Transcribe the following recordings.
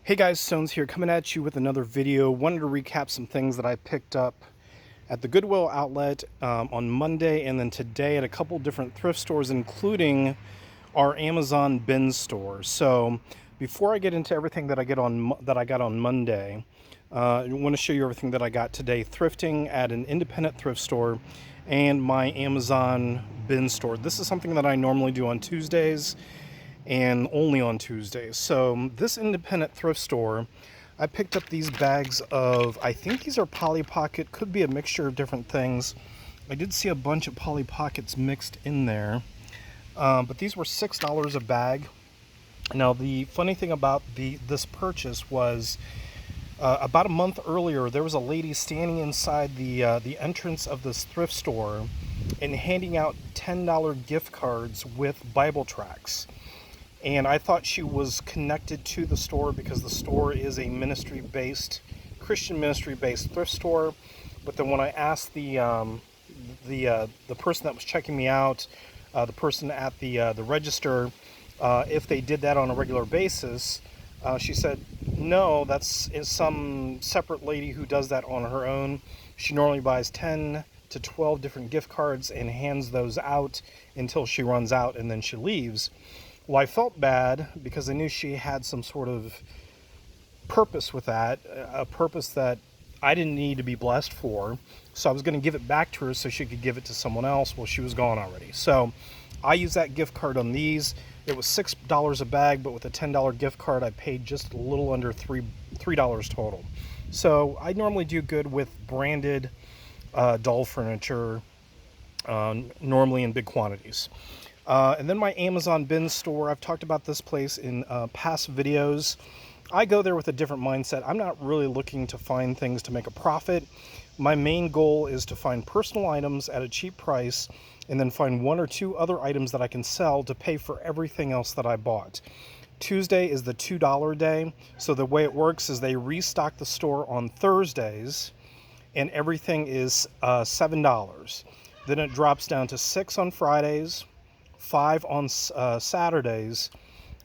Hey guys, Stones here, coming at you with another video. Wanted to recap some things that I picked up at the Goodwill Outlet on Monday and then today at a couple different thrift stores, including our Amazon bin store. So before I get into everything that I got on Monday, I want to show you everything that I got today thrifting at an independent thrift store and my Amazon bin store. This is something that I normally do on Tuesdays and only on Tuesdays. So this independent thrift store, I picked up these bags of, I think these are Polly Pocket, could be a mixture of different things. I did see a bunch of Polly Pockets mixed in there, but these were $6 a bag. Now the funny thing about this purchase was about a month earlier, there was a lady standing inside the entrance of this thrift store and handing out $10 gift cards with Bible tracts. And I thought she was connected to the store because the store is a Christian ministry-based thrift store. But then when I asked the person that was checking me out, the person at the register, if they did that on a regular basis, she said, no, that's some separate lady who does that on her own. She normally buys 10 to 12 different gift cards and hands those out until she runs out and then she leaves. Well, I felt bad because I knew she had some sort of purpose with that, a purpose that I didn't need to be blessed for. So I was going to give it back to her so she could give it to someone else. Well, she was gone already. So I used that gift card on these. It was $6 a bag, but with a $10 gift card, I paid just a little under $3 total. So I normally do good with branded doll furniture, normally in big quantities. And then my Amazon bin store, I've talked about this place in past videos. I go there with a different mindset. I'm not really looking to find things to make a profit. My main goal is to find personal items at a cheap price and then find one or two other items that I can sell to pay for everything else that I bought. Tuesday is the $2 day. So the way it works is they restock the store on Thursdays and everything is $7. Then it drops down to $6 on Fridays, $5 on Saturdays,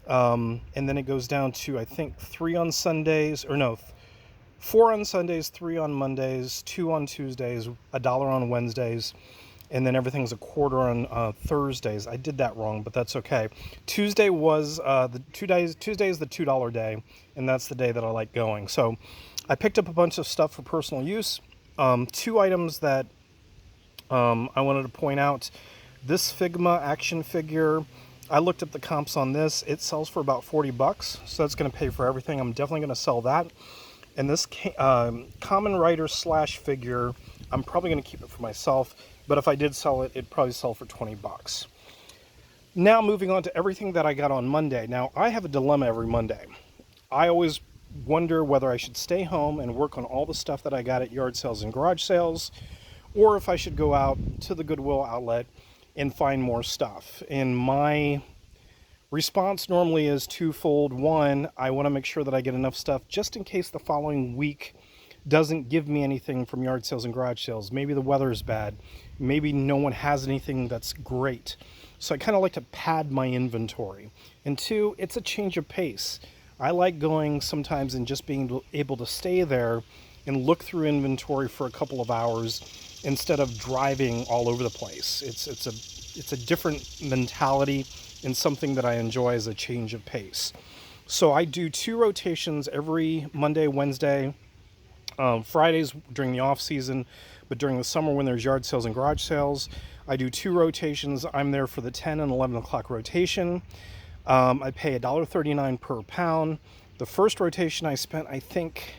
and then it goes down to, I think, 4 on Sundays, 3 on Mondays, 2 on Tuesdays, $1 on Wednesdays, and then everything's a quarter on Thursdays. I did that wrong, but that's okay. Tuesday is the $2 day, and that's the day that I like going. So I picked up a bunch of stuff for personal use. 2 items that I wanted to point out. This Figma action figure, I looked up the comps on this. It sells for about $40, so that's going to pay for everything. I'm definitely going to sell that. And this Common Writer slash figure, I'm probably going to keep it for myself, but if I did sell it, it'd probably sell for $20. Now moving on to everything that I got on Monday. Now, I have a dilemma every Monday. I always wonder whether I should stay home and work on all the stuff that I got at yard sales and garage sales, or if I should go out to the Goodwill Outlet and find more stuff. And my response normally is twofold. One, I want to make sure that I get enough stuff just in case the following week doesn't give me anything from yard sales and garage sales. Maybe the weather is bad. Maybe no one has anything that's great. So I kind of like to pad my inventory. And 2, it's a change of pace. I like going sometimes and just being able to stay there and look through inventory for a couple of hours instead of driving all over the place. It's a different mentality and something that I enjoy as a change of pace. So I do 2 rotations every Monday, Wednesday, Fridays during the off season, but during the summer when there's yard sales and garage sales, I do 2 rotations. I'm there for the 10 and 11 o'clock rotation. I pay $1.39 per pound. The first rotation I spent, I think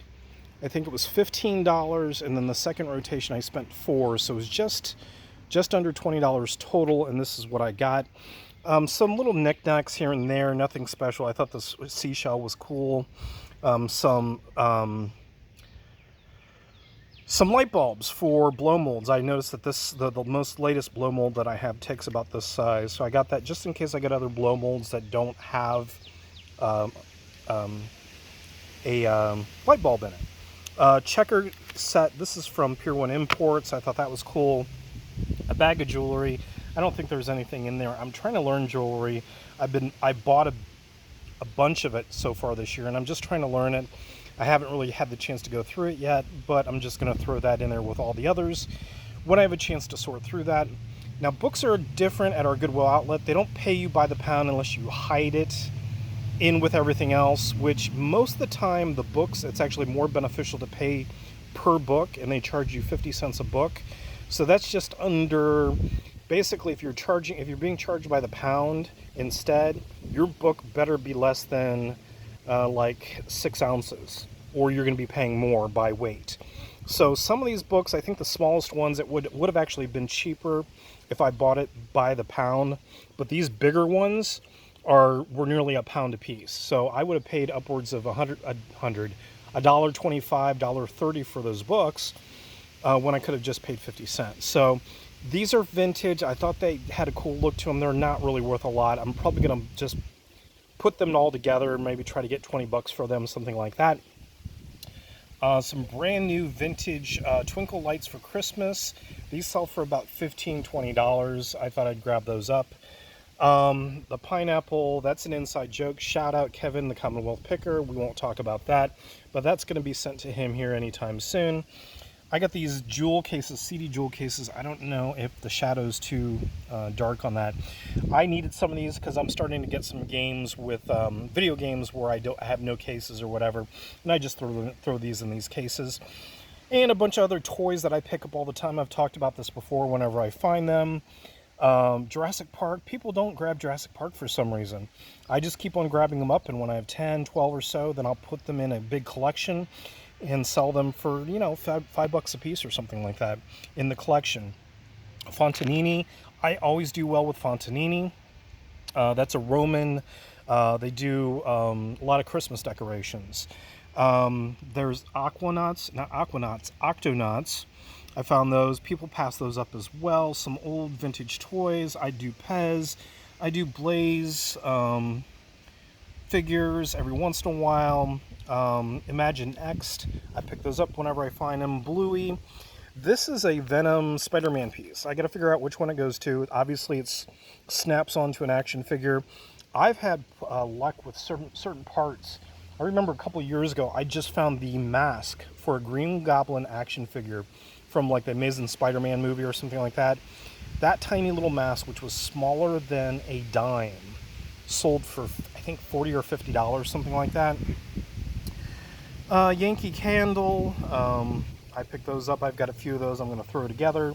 it was $15, and then the second rotation I spent $4, so it was just under $20 total, and this is what I got. Some little knickknacks here and there, nothing special. I thought this seashell was cool. Some light bulbs for blow molds. I noticed that the most latest blow mold that I have takes about this size, so I got that just in case I get other blow molds that don't have a light bulb in it. Checker set, this is from Pier 1 Imports. I thought that was cool. A bag of jewelry. I don't think there's anything in there. I'm trying to learn jewelry. I bought a bunch of it so far this year, and I'm just trying to learn it. I haven't really had the chance to go through it yet, but I'm just going to throw that in there with all the others when I have a chance to sort through that. Now, books are different at our Goodwill Outlet. They don't pay you by the pound unless you hide it in with everything else, which most of the time, the books, it's actually more beneficial to pay per book, and they charge you 50 cents a book. So that's just under, basically, if you're being charged by the pound instead, your book better be less than like 6 ounces, or you're going to be paying more by weight. So some of these books, I think the smallest ones, it would have actually been cheaper if I bought it by the pound, but these bigger ones were nearly a pound a piece. So I would have paid upwards of $1.25, $1.30 for those books when I could have just paid 50 cents. So these are vintage. I thought they had a cool look to them. They're not really worth a lot. I'm probably going to just put them all together and maybe try to get 20 bucks for them, something like that. Some brand new vintage twinkle lights for Christmas. These sell for about $15, $20. I thought I'd grab those up. The pineapple, that's an inside joke. Shout out Kevin, the Commonwealth Picker. We won't talk about that, but that's going to be sent to him here anytime soon. I got these jewel cases, CD jewel cases. I don't know if the shadow's too dark on that. I needed some of these because I'm starting to get some games with video games where I have no cases or whatever, and I just throw these in these cases. And a bunch of other toys that I pick up all the time. I've talked about this before whenever I find them. Jurassic Park. People don't grab Jurassic Park for some reason. I just keep on grabbing them up, and when I have 10, 12 or so, then I'll put them in a big collection and sell them for, you know, $5 a piece or something like that in the collection. Fontanini. I always do well with Fontanini. That's a Roman. They do a lot of Christmas decorations. There's Octonauts. I found those. People pass those up as well. Some old vintage toys. I do Pez. I do Blaze figures every once in a while. Imagine Next. I pick those up whenever I find them. Bluey. This is a Venom Spider-Man piece. I got to figure out which one it goes to. Obviously, it snaps onto an action figure. I've had luck with certain parts. I remember a couple years ago, I just found the mask for a Green Goblin action figure from like the Amazing Spider-Man movie or something like that. That tiny little mask, which was smaller than a dime, sold for, I think, $40 or $50, something like that. Yankee Candle. I picked those up. I've got a few of those I'm going to throw together.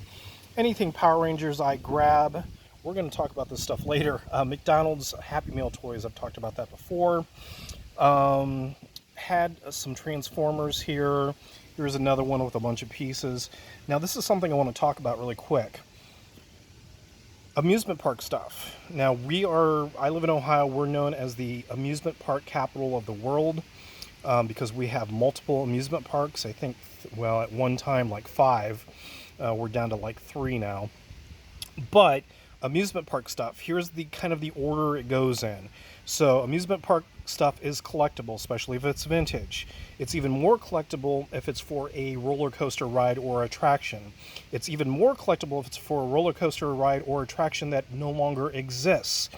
Anything Power Rangers I grab. We're going to talk about this stuff later. McDonald's Happy Meal toys. I've talked about that before. Had some Transformers here. Here's another one with a bunch of pieces. Now, this is something I want to talk about really quick. Amusement park stuff. Now, I live in Ohio. We're known as the amusement park capital of the world because we have multiple amusement parks. I think, well, at one time, like 5. We're down to like 3 now. But amusement park stuff, here's the kind of the order it goes in. So amusement park stuff is collectible, especially if it's vintage. It's even more collectible if it's for a roller coaster ride or attraction. It's even more collectible if it's for a roller coaster ride or attraction that no longer exists.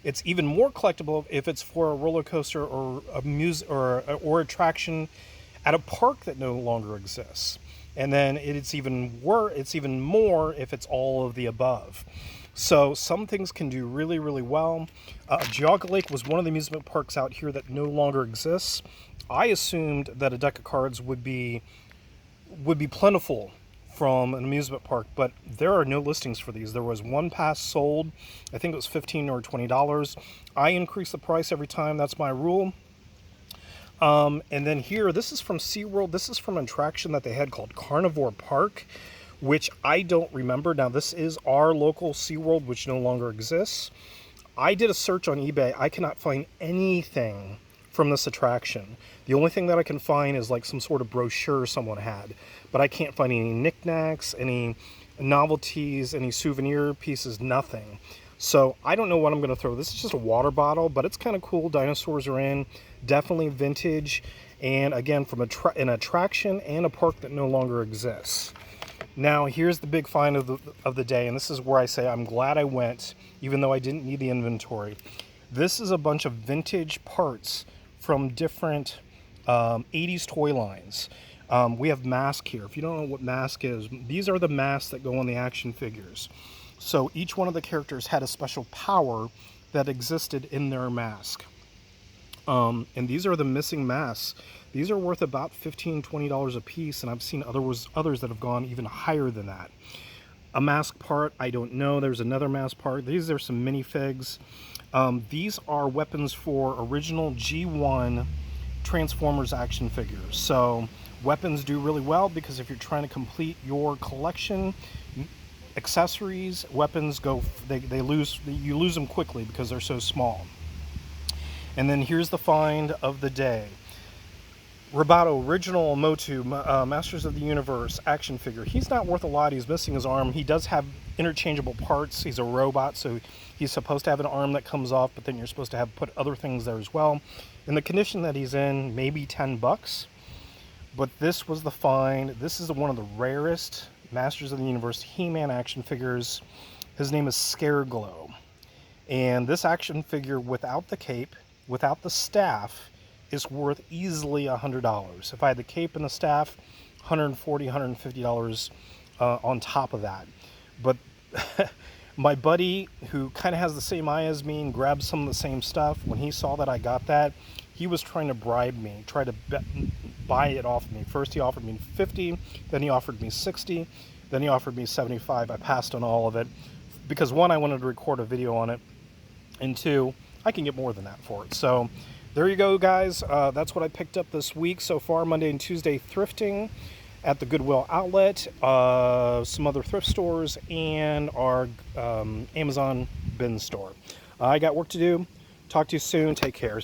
It's even more collectible if it's for a roller coaster or or attraction at a park that no longer exists. And then it's even more if it's all of the above. So some things can do really, really well. Geauga Lake was one of the amusement parks out here that no longer exists. I assumed that a deck of cards would be plentiful from an amusement park, but there are no listings for these. There was one pass sold. I think it was $15 or $20. I increase the price every time. That's my rule. And then here, this is from SeaWorld. This is from an attraction that they had called Carnivore Park, which I don't remember. Now, this is our local SeaWorld, which no longer exists. I did a search on eBay. I cannot find anything from this attraction. The only thing that I can find is like some sort of brochure someone had, but I can't find any knickknacks, any novelties, any souvenir pieces, nothing. So I don't know what I'm going to throw. This is just a water bottle, but it's kind of cool. Dinosaurs are in, definitely vintage, and again, from an attraction and a park that no longer exists. Now, here's the big find of the day, and this is where I say I'm glad I went, even though I didn't need the inventory. This is a bunch of vintage parts from different 80s toy lines. We have Mask here. If you don't know what Mask is, these are the masks that go on the action figures. So each one of the characters had a special power that existed in their mask. And these are the missing masks. These are worth about $15, $20 a piece, and I've seen others that have gone even higher than that. A mask part, I don't know. There's another mask part. These are some minifigs. These are weapons for original G1 Transformers action figures. So weapons do really well because if you're trying to complete your collection, accessories, weapons you lose them quickly because they're so small. And then here's the find of the day. Roboto, original Motu, Masters of the Universe action figure. He's not worth a lot. He's missing his arm. He does have interchangeable parts. He's a robot, so he's supposed to have an arm that comes off, but then you're supposed to have put other things there as well. In the condition that he's in, maybe 10 bucks. But this was the find. This is one of the rarest Masters of the Universe He-Man action figures. His name is Scareglow. And this action figure, without the cape, without the staff, is worth easily $100. If I had the cape and the staff, $140, $150 on top of that. But my buddy, who kind of has the same eye as me and grabbed some of the same stuff, when he saw that I got that, he was trying to bribe me, try to buy it off me. First he offered me $50, then he offered me $60, then he offered me $75. I passed on all of it because one, I wanted to record a video on it, and two, I can get more than that for it. So there you go, guys. That's what I picked up this week so far, Monday and Tuesday thrifting at the Goodwill Outlet, some other thrift stores, and our Amazon bin store. I got work to do. Talk to you soon. Take care.